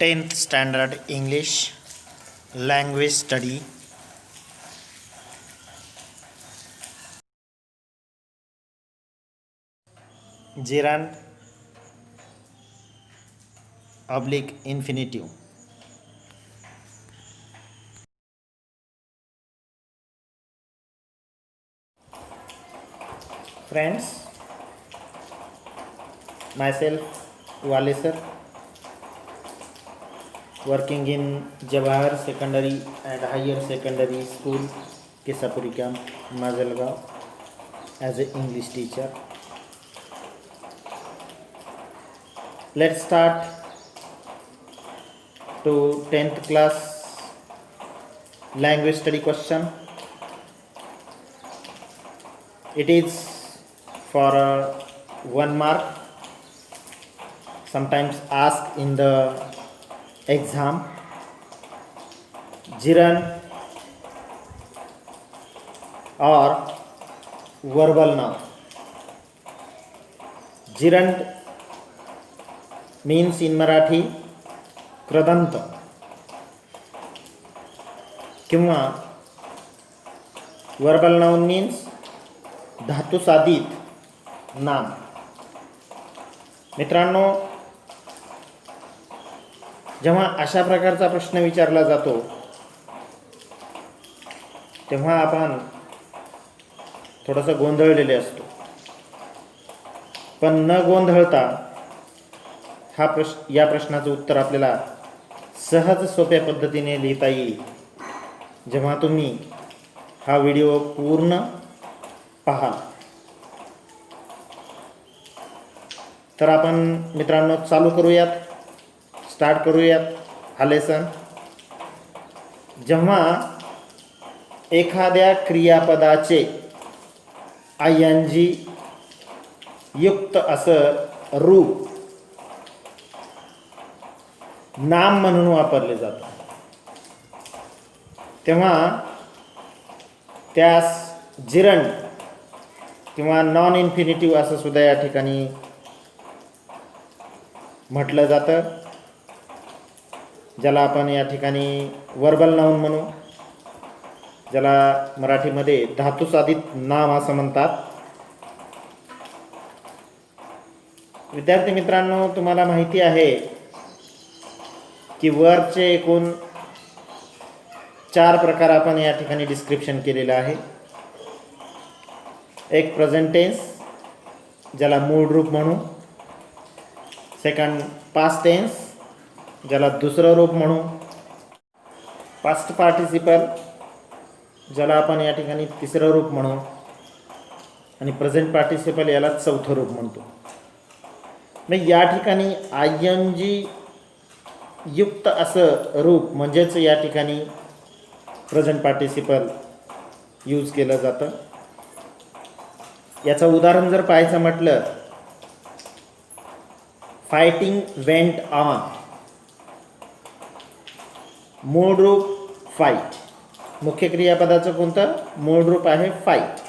10th Standard English Language Study. Gerund oblique infinitive. Friends, myself Wale sir, working in Jawahar Secondary and Higher Secondary School, Kesapuri Camp, Majalgaon, as an English teacher. Let's start to 10th class language study question. It is for 1 mark, sometimes asked in the exam. Gerund or verbal noun. Gerund means in Marathi कृदंत किंवा verbal noun means धातुसाधित नाम. मित्रांनो, जेव्हा अशा प्रकारचा प्रश्न विचारला जातो तेव्हा आपण थोडंसं गोंधळलेले असतो, पण न गोंधळता या प्रश्नाचं उत्तर आपल्याला सहज सोप्या पद्धतीने लिहिता येईल जेव्हा तुम्ही हा व्हिडिओ पूर्ण पाहाल. तर आपण मित्रांनो चालू करूयात, स्टार्ट करूयात हा लेसन. जेव्हा एखाद्या क्रियापदाचे आयएनजी युक्त असं रूप नाम म्हणून वापरले जातं तेव्हा त्यास जिरंड किंवा नॉन इन्फिनिटिव्ह असं सुद्धा या ठिकाणी म्हटलं जातं, ज्याला आपण या ठिकाणी वर्बल नाउन म्हणू, ज्याला मराठीमध्ये धातुसाधित नाम असं म्हणतात. विद्यार्थी मित्रांनो, तुम्हाला माहिती आहे की वरचे एकूण 4 प्रकार आपण या ठिकाणी डिस्क्रिप्शन केलेलं आहे. एक प्रेझेंट टेन्स, ज्याला मूळ रूप म्हणू. सेकंड पास्ट टेन्स, ज्याला दुसरं रूप म्हणू. पास्ट पार्टिसिपल, ज्याला आपण या ठिकाणी तिसरं रूप म्हणू. आणि प्रेझेंट पार्टिसिपल याला चौथं रूप म्हणतो. मग या ठिकाणी आयएनजी युक्त असं रूप म्हणजेच या ठिकाणी प्रेझेंट पार्टिसिपल यूज केलं जातं. याचं उदाहरण जर पाहायचं म्हटलं, फायटिंग वेंट ऑन, मूळ रूप फाईट. मुख्य क्रियापदाचं कोणतं मूळ रूप आहे फाईट,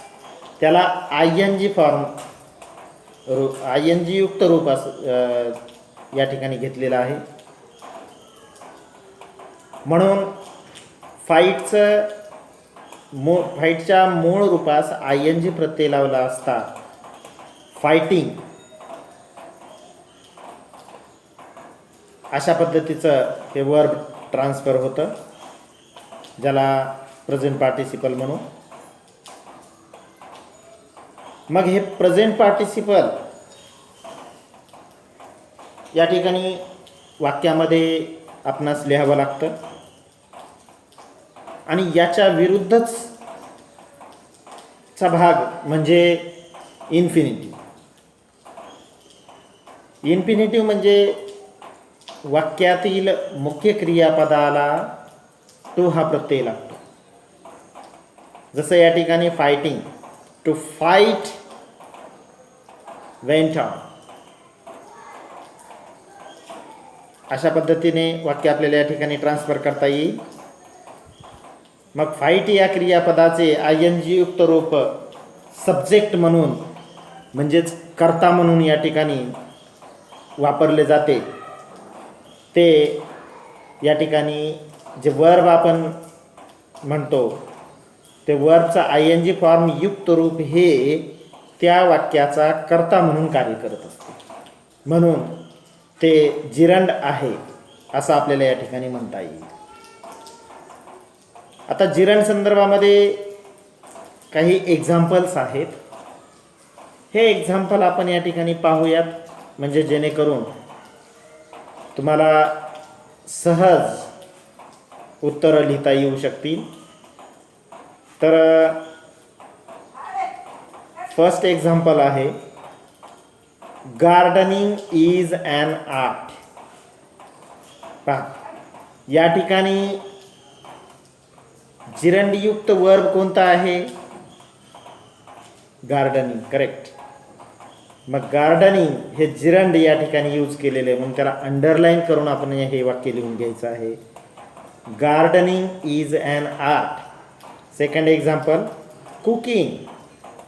त्याला आयएनजी फॉर्म आयएनजी युक्त रूप असं या ठिकाणी घेतलेलं आहे. म्हणून फाईटच्या मूळ रूपास आयएनजी प्रत्यय लावला असता फायटिंग अशा पद्धतीचं हे वर्ब ट्रान्सफर होतं, ज्याला प्रेझेंट पार्टिसिपल म्हणू. मग हे प्रेझेंट पार्टिसिपल या ठिकाणी वाक्यामध्ये आपणास लिहावं लागतं आणि याच्या विरुद्धच चा भाग म्हणजे इन्फिनिटिव्ह. इन्फिनिटिव्ह म्हणजे वाक्यातील मुख्य क्रियापदाला टू हा प्रत्यय लागतो. जसं या ठिकाणी fighting, to fight went on, अशा पद्धतीने वाक्य आपल्याला या ठिकाणी ट्रान्सफर करता येईल. मग फाईट या क्रियापदाचे आयएनजी युक्त रूप सब्जेक्ट म्हणून म्हणजेच कर्ता म्हणून या ठिकाणी वापरले जाते, ते या ठिकाणी जे वर्ब आपण म्हणतो ते वर्बचा ING फॉर्म युक्त रूप हे त्या वाक्याचा कर्ता म्हणून कार्य करत असते, म्हणून ते जिरंड आहे असं आपल्याला या ठिकाणी म्हणता येईल. आता जिरंड संदर्भामध्ये काही एक्झाम्पल्स आहेत. हे एक्झाम्पल आपण या ठिकाणी पाहूयात, म्हणजे जेणेकरून तुम्हाला सहज उत्तरं लिहिता येऊ शकतील. तर फर्स्ट एक्झाम्पल आहे, गार्डनिंग इज ॲन आर्ट. पहा, या ठिकाणी जिरंडयुक्त वर्ब कोणता आहे? गार्डनिंग. करेक्ट. मग गार्डनिंग हे जिरंड या ठिकाणी यूज केलेले आहे, म्हणून त्याला अंडरलाईन करून आपण हे वाक्य लिहून घ्यायचं आहे. Gardening is an art. Second example, cooking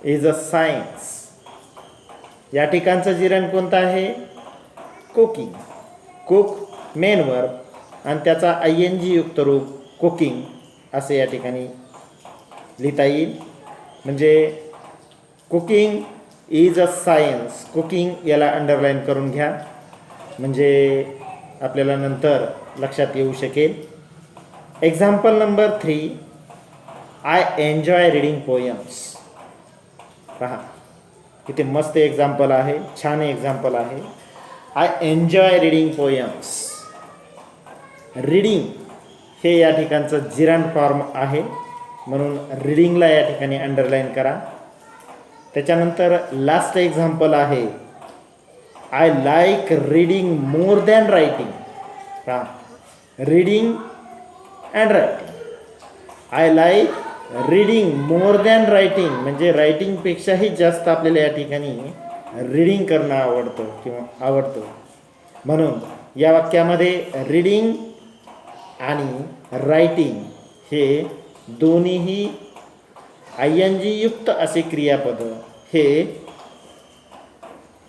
is a science. या ठिकाणचं जिरंड कोणतं आहे? कुकिंग. कुक मेन वर्ब आणि त्याचा ING युक्त रूप कुकिंग असे या ठिकाणी लिहिता येईल. म्हणजे cooking is a science. Cooking याला अंडरलाईन करून घ्या, म्हणजे आपल्याला नंतर लक्षात येऊ शकेल. Example number 3, I enjoy reading poems. पहा, किती मस्त एक्झाम्पल आहे, छान एक्झाम्पल आहे. I enjoy reading poems. Reading हे या ठिकाणचं जिरंड फॉर्म आहे, म्हणून रीडिंगला या ठिकाणी अंडरलाईन करा. त्याच्यानंतर लास्ट एक्झाम्पल आहे, I like reading more than writing. पहा, reading and writing. I like reading more than writing, म्हणजे रायटिंगपेक्षाही जास्त आपल्याला या ठिकाणी रीडिंग करणं आवडतं. म्हणून या वाक्यामध्ये रीडिंग आणि रायटिंग हे दोन्हीही ING युक्त असे क्रियापद हे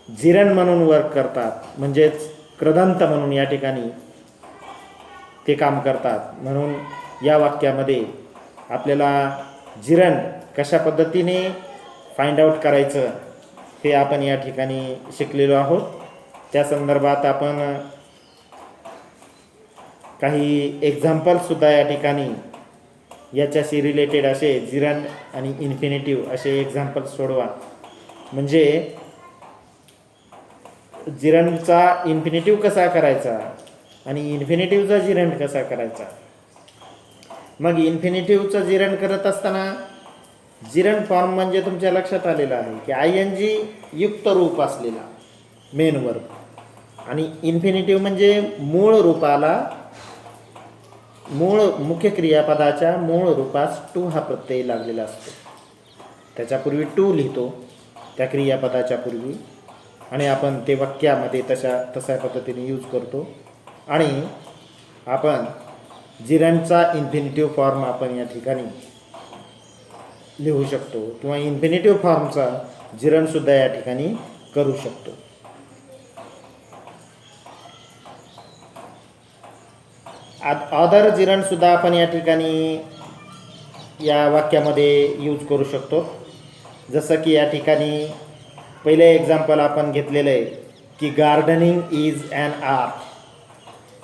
जिरंड म्हणून वर्क करतात, म्हणजेच कृदंत म्हणून या ठिकाणी ते काम करतात. म्हणून या वाक्यामध्ये आपल्याला जिरंड कशा पद्धतीने फाइंड आउट करायचं हे आपण या ठिकाणी शिकलेलो आहोत. त्या संदर्भात आपण काही एक्झाम्पल्ससुद्धा या ठिकाणी याच्याशी रिलेटेड असे जिरंड आणि इन्फिनिटिव्ह असे एक्झाम्पल्स सोडवा, म्हणजे जिरंडचा इन्फिनिटिव्ह कसा करायचा आणि इन्फिनिटिव्हचा जिरंड कसा करायचा. मग इन्फिनिटिव्हचं जिरंड करत असताना जिरंड फॉर्म म्हणजे तुमच्या लक्षात आलेलं आहे की ING युक्त रूप असलेला मेन वर्ब, आणि इन्फिनिटिव्ह म्हणजे मूळ मुख्य क्रियापदाच्या मूळ रूपास टू हा प्रत्यय लागलेला असतो. त्याच्यापूर्वी टू लिहितो त्या क्रियापदाच्या पूर्वी, आणि आपण ते वाक्यामध्ये तशा पद्धतीने यूज करतो. आणि आपण जिरंडचा इन्फिनिटिव्ह फॉर्म आपण या ठिकाणी लिहू शकतो, किंवा इन्फिनिटिव्ह फॉर्मचा जिरंडसुद्धा या ठिकाणी करू शकतो. अदर जिरंडसुद्धा आपण या ठिकाणी या वाक्यामध्ये यूज करू शकतो. जसं की या ठिकाणी पहिले एक्झाम्पल आपण घेतलेलं आहे की gardening is an art.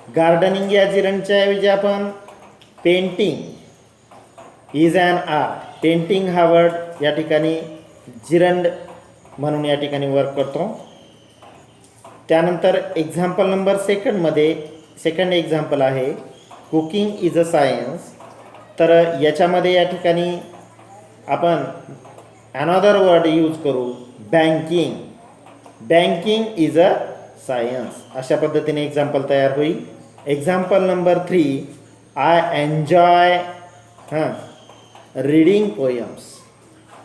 Gardening या जिरंडच्या ऐवजी आपण painting is an art. Painting हा वर्ड या ठिकाणी जिरंड म्हणून या ठिकाणी वर्क करतो. त्यानंतर एक्झाम्पल नंबर सेकंड एक्झाम्पल आहे कुकिंग इज अ सायन्स. तर याच्यामध्ये या ठिकाणी आपण अनदर वर्ड यूज करू, banking. Banking is a science. अशा पद्धतीने एक्झाम्पल तयार होईल. Example number 3, I enjoy reading poems.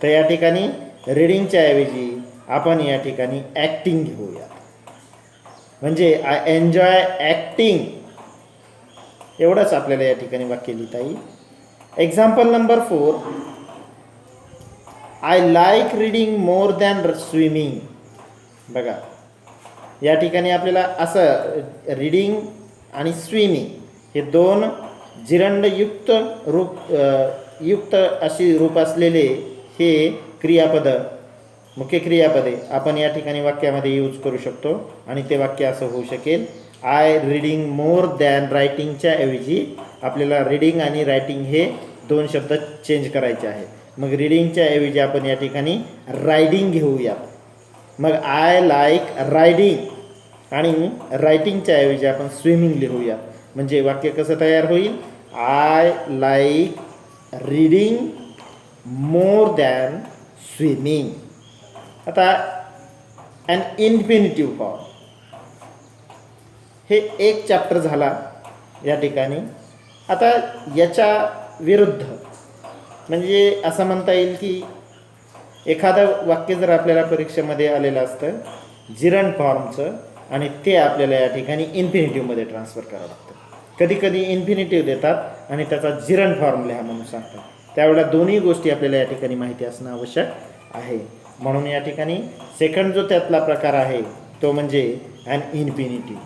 तर या ठिकाणी रीडिंगच्या ऐवजी आपण या ठिकाणी ॲक्टिंग घेऊया, म्हणजे आय एन्जॉय ॲक्टिंग. एवढंच आपल्याला या ठिकाणी वाक्य लिहिता येईल. Example number 4, I like reading more than swimming. बघा, या ठिकाणी आपल्याला असं रीडिंग आणि स्विमिंग हे दोन जिरंडयुक्त युक्त अशी रूप असलेले हे क्रियापद, मुख्य क्रियापदे आपण या ठिकाणी वाक्यामध्ये यूज करू शकतो. आणि ते वाक्य असं होऊ शकेल, आय रीडिंग मोर दॅन रायटिंगच्या ऐवजी आपल्याला रीडिंग आणि रायटिंग हे दोन शब्द चेंज करायचे आहेत. मग रीडिंगच्या ऐवजी आपण या ठिकाणी रायडिंग घेऊयात. मग आय लाईक रायडिंग आणि रायटिंगच्या ऐवजी आपण स्विमिंग लिहूयात. म्हणजे वाक्य कसं तयार होईल, I like reading more than swimming. आता अन इन्फिनिटिव्ह फॉर्म हे एक चॅप्टर झाला या ठिकाणी. आता याच्या विरुद्ध म्हणजे असं म्हणता येईल की एखादं वाक्य जर आपल्याला परीक्षेमध्ये आलेलं असतं जिरंड फॉर्मचं आणि ते आपल्याला या ठिकाणी इन्फिनिटिव्हमध्ये ट्रान्सफर करावं लागतं. कधी कधी इन्फिनिटिव्ह देतात आणि त्याचा जिरंड फॉर्म लिहा म्हणून सांगतात. त्यावेळेला दोन्ही गोष्टी आपल्याला या ठिकाणी माहिती असणं आवश्यक आहे. म्हणून या ठिकाणी सेकंड जो त्यातला प्रकार आहे तो म्हणजे ॲन इन्फिनिटिव्ह.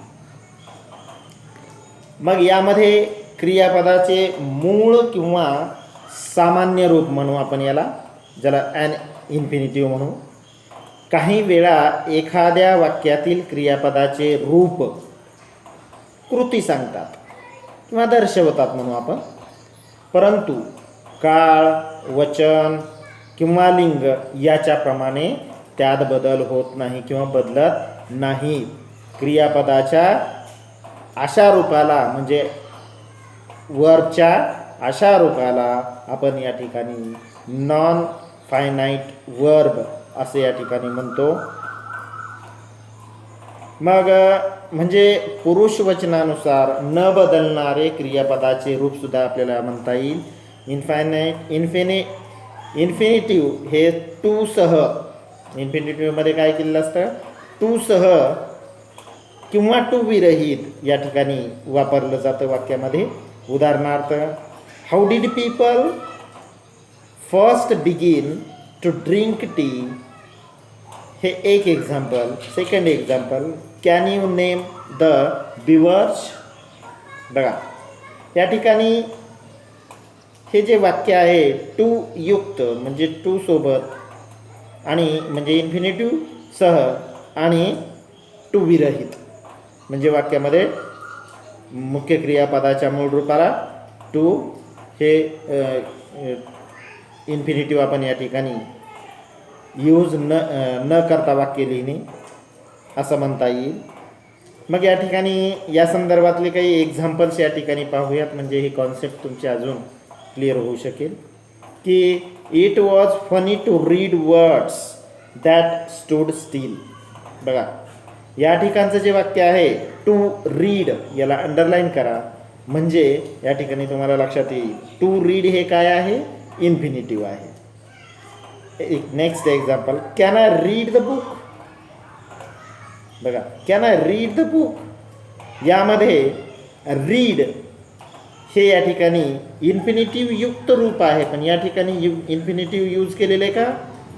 मग यामध्ये क्रियापदाचे मूळ किंवा सामान्य रूप म्हणू आपण याला, ज्याला ॲन इन्फिनिटिव्ह म्हणू. काही वेळा एखाद्या वाक्यातील क्रियापदाचे रूप कृती सांगतात किंवा दर्शवतात म्हणू आपण. परंतु काळ, वचन किंवा लिंग याच्याप्रमाणे त्यात बदल होत नाही किंवा बदलत नाही. क्रियापदाच्या अशा रूपाला म्हणजे वर्बच्या अशा रूपाला आपण या ठिकाणी नॉन फायनाईट वर्ब असे या ठिकाणी म्हणतो. मग म्हणजे पुरुष वचनानुसार न बदलणारे क्रियापदाचे रूपसुद्धा आपल्याला म्हणता येईल. इन्फिनिटिव्ह हे टू सह, इन्फिनिटिव्हमध्ये काय केलेलं असतं, टू सह किंवा टू विरहित या ठिकाणी वापरलं जातं वाक्यामध्ये. उदाहरणार्थ, how did people first begin to drink tea, हे एक example. Second example, can you name the beverages. बघा या ठिकाणी हे जे वाक्य आहे टू युक्त म्हणजे टू सोबत आणि म्हणजे इन्फिनिटिव्ह सह आणि टू विरहित म्हणजे वाक्यामध्ये मुख्य क्रियापदाच्या मूळ रूपाला टू हे इन्फिनिटिव्ह आपण या ठिकाणी यूज न करता वाक्य लिहिणे असं म्हणता येईल. मग या ठिकाणी या संदर्भातले काही एक्झाम्पल्स या ठिकाणी पाहूयात म्हणजे ही कॉन्सेप्ट तुमची अजून क्लिअर होऊ शकेल. की it was funny to read words that stood still. बघा या ठिकाणचं जे वाक्य आहे टू रीड याला अंडरलाईन करा म्हणजे या ठिकाणी तुम्हाला लक्षात येईल टू रीड हे काय आहे, इन्फिनिटिव्ह आहे. Next example, can I read the book. बघा can I read the book यामध्ये रीड हे या ठिकाणी इन्फिनिटिव्ह युक्त रूप आहे पण या ठिकाणी इन्फिनिटिव्ह यूज केलेले का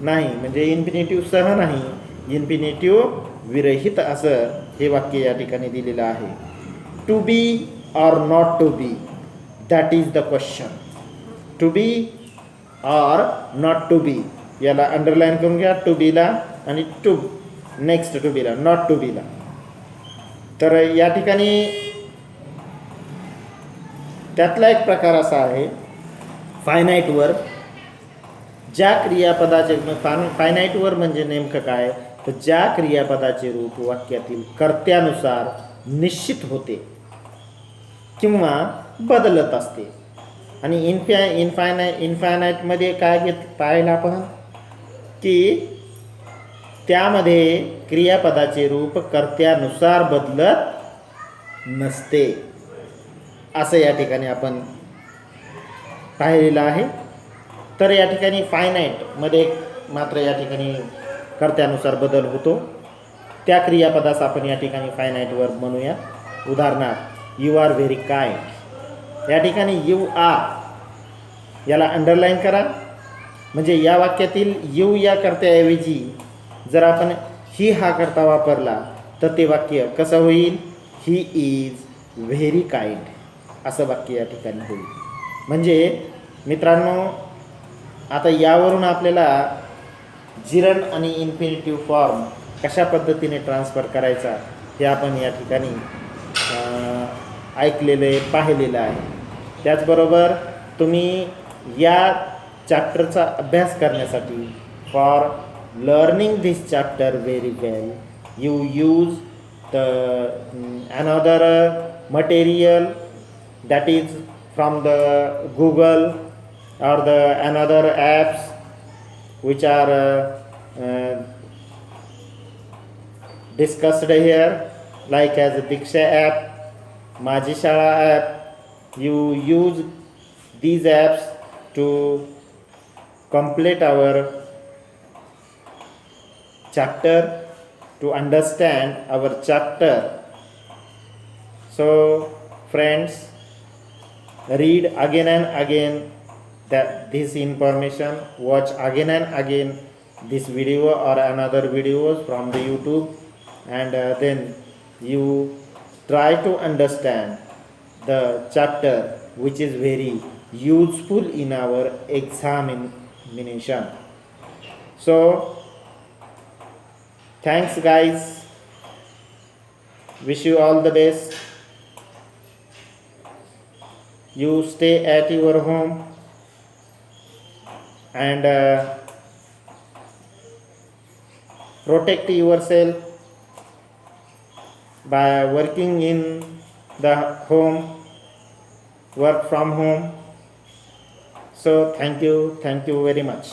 नाही म्हणजे इन्फिनिटिव्ह सह नाही, इन्फिनिटिव्ह विरहित असं हे वाक्य या ठिकाणी दिलेलं आहे. To be or not to be, that is the question. To be or not to be याला अंडरलाईन करून घ्या, टू बीला आणि टू नेक्स्ट टू बीला, नॉट टू बीला. तर या ठिकाणी त्यातला एक प्रकार असा आहे फायनाईट वर्ब. ज्या क्रियापदाचे फायनाईट वर्ब म्हणजे नेमकं काय तर ज्या क्रियापदाचे रूप वाक्यातील कर्त्यानुसार निश्चित होते किंवा बदलत असते. आणि इनफायनाईटमध्ये काय पाहिलं आपण की त्यामध्ये क्रियापदाचे रूप कर्त्यानुसार बदलत नसते असं या ठिकाणी आपण पाहिलेलं आहे. तर या ठिकाणी फायनाईटमध्ये मात्र या ठिकाणी कर्त्यानुसार बदल होतो. त्या क्रियापदास आपण या ठिकाणी फायनाईट वर्ब म्हणूया. उदाहरणार्थ, यू आर व्हेरी काइंड या ठिकाणी यू आर याला अंडरलाईन करा म्हणजे या वाक्यातील यू या कर्त्याऐवजी जर आपण ही हा कर्ता वापरला तर ते वाक्य कसं होईल, ही इज व्हेरी काइंड. असं वाक्य या ठिकाणी होईल. म्हणजे मित्रांनो, आता यावरून आपल्याला जिरंड आणि इन्फिनिटिव्ह फॉर्म कशा पद्धतीने ट्रान्सफर करायचा हे आपण या ठिकाणी ऐकलेलं आहे, पाहिलेलं आहे. त्याचबरोबर तुम्ही या चॅप्टरचा अभ्यास करण्यासाठी for learning this chapter very well you use the another material that is from the Google or the another apps which are discussed here, like as Diksha app, Maji Shala app. You use these apps to complete our chapter, to understand our chapter. So friends, read again and again this information, watch again and again this video or another videos from the YouTube, and then you try to understand the chapter which is very useful in our examination. So thanks guys, wish you all the best. You stay at your home and protect yourself by working in the home, work from home. So thank you very much.